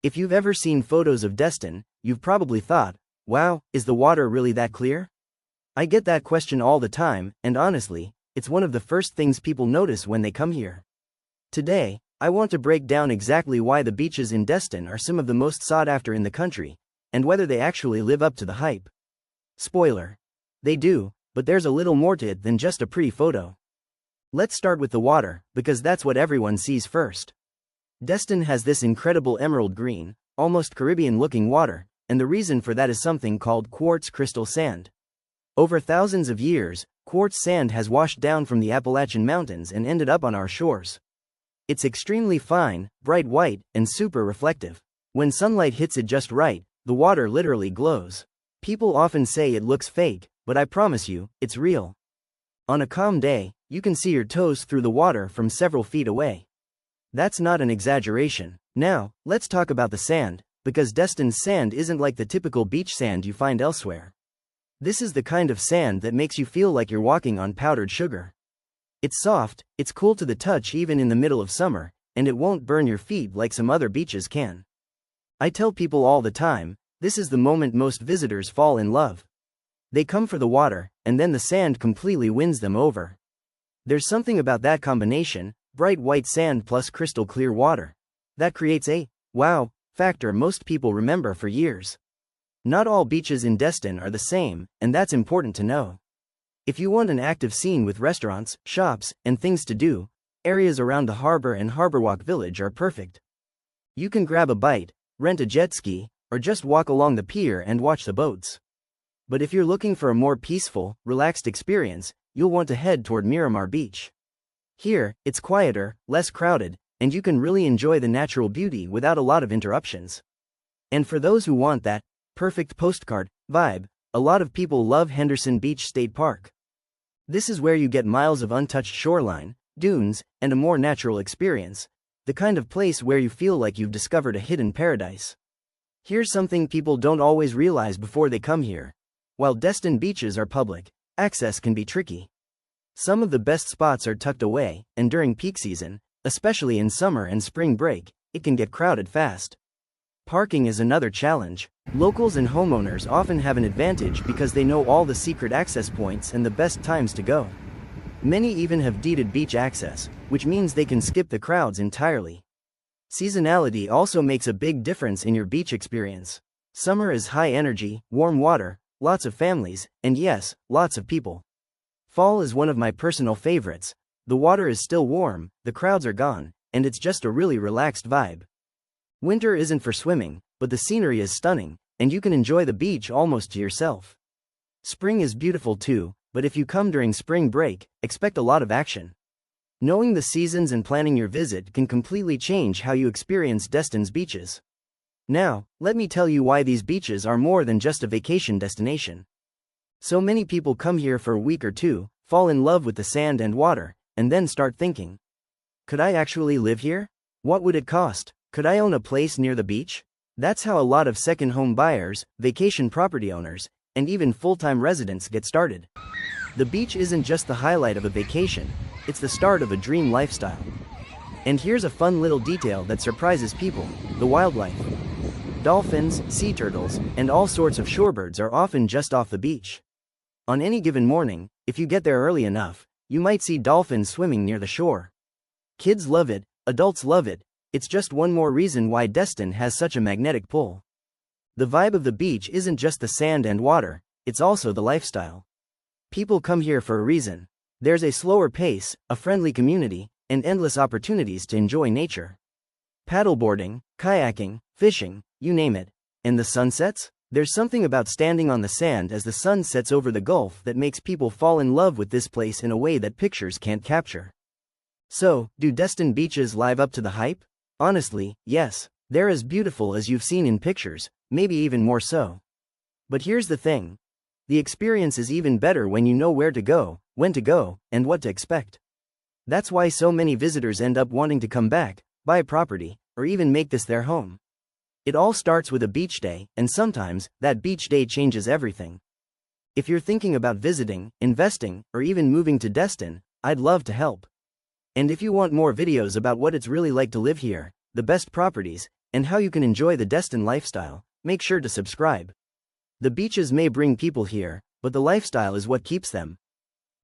If you've ever seen photos of Destin, you've probably thought, wow, is the water really that clear? I get that question all the time, and honestly, it's one of the first things people notice when they come here. Today, I want to break down exactly why the beaches in Destin are some of the most sought after in the country, and whether they actually live up to the hype. Spoiler. They do, but there's a little more to it than just a pretty photo. Let's start with the water, because that's what everyone sees first. Destin has this incredible emerald green, almost Caribbean-looking water, and the reason for that is something called quartz crystal sand. Over thousands of years, quartz sand has washed down from the Appalachian Mountains and ended up on our shores. It's extremely fine, bright white, and super reflective. When sunlight hits it just right, the water literally glows. People often say it looks fake, but I promise you, it's real. On a calm day, you can see your toes through the water from several feet away. That's not an exaggeration. Now, let's talk about the sand, because Destin's sand isn't like the typical beach sand you find elsewhere. This is the kind of sand that makes you feel like you're walking on powdered sugar. It's soft, it's cool to the touch even in the middle of summer, and it won't burn your feet like some other beaches can. I tell people all the time, this is the moment most visitors fall in love. They come for the water, and then the sand completely wins them over. There's something about that combination, bright white sand plus crystal clear water, that creates a wow factor most people remember for years. Not all beaches in Destin are the same, and that's important to know. If you want an active scene with restaurants, shops, and things to do, areas around the harbor and Harborwalk Village are perfect. You can grab a bite, rent a jet ski, or just walk along the pier and watch the boats. But if you're looking for a more peaceful, relaxed experience, you'll want to head toward Miramar Beach. Here, it's quieter, less crowded, and you can really enjoy the natural beauty without a lot of interruptions. And for those who want that perfect postcard vibe, a lot of people love Henderson Beach State Park. This is where you get miles of untouched shoreline, dunes, and a more natural experience, the kind of place where you feel like you've discovered a hidden paradise. Here's something people don't always realize before they come here. While Destin beaches are public, access can be tricky. Some of the best spots are tucked away, and during peak season, especially in summer and spring break, it can get crowded fast. Parking is another challenge. Locals and homeowners often have an advantage because they know all the secret access points and the best times to go. Many even have deeded beach access, which means they can skip the crowds entirely. Seasonality also makes a big difference in your beach experience. Summer is high energy, warm water, lots of families, and yes, lots of people. Fall is one of my personal favorites. The water is still warm, the crowds are gone, and it's just a really relaxed vibe. Winter isn't for swimming, but the scenery is stunning, and you can enjoy the beach almost to yourself. Spring is beautiful too, but if you come during spring break, expect a lot of action. Knowing the seasons and planning your visit can completely change how you experience Destin's beaches. Now, let me tell you why these beaches are more than just a vacation destination. So many people come here for a week or two, fall in love with the sand and water, and then start thinking, could I actually live here? What would it cost? Could I own a place near the beach? That's how a lot of second home buyers, vacation property owners, and even full-time residents get started. The beach isn't just the highlight of a vacation, it's the start of a dream lifestyle. And here's a fun little detail that surprises people: the wildlife. Dolphins, sea turtles, and all sorts of shorebirds are often just off the beach. On any given morning, if you get there early enough, you might see dolphins swimming near the shore. Kids love it, adults love it. It's just one more reason why Destin has such a magnetic pull. The vibe of the beach isn't just the sand and water, it's also the lifestyle. People come here for a reason. There's a slower pace, a friendly community, and endless opportunities to enjoy nature. Paddleboarding, kayaking, fishing, you name it. And the sunsets? There's something about standing on the sand as the sun sets over the Gulf that makes people fall in love with this place in a way that pictures can't capture. So, do Destin beaches live up to the hype? Honestly, yes. They're as beautiful as you've seen in pictures, maybe even more so. But here's the thing. The experience is even better when you know where to go, when to go, and what to expect. That's why so many visitors end up wanting to come back, buy property, or even make this their home. It all starts with a beach day, and sometimes, that beach day changes everything. If you're thinking about visiting, investing, or even moving to Destin, I'd love to help. And if you want more videos about what it's really like to live here, the best properties, and how you can enjoy the Destin lifestyle, make sure to subscribe. The beaches may bring people here, but the lifestyle is what keeps them.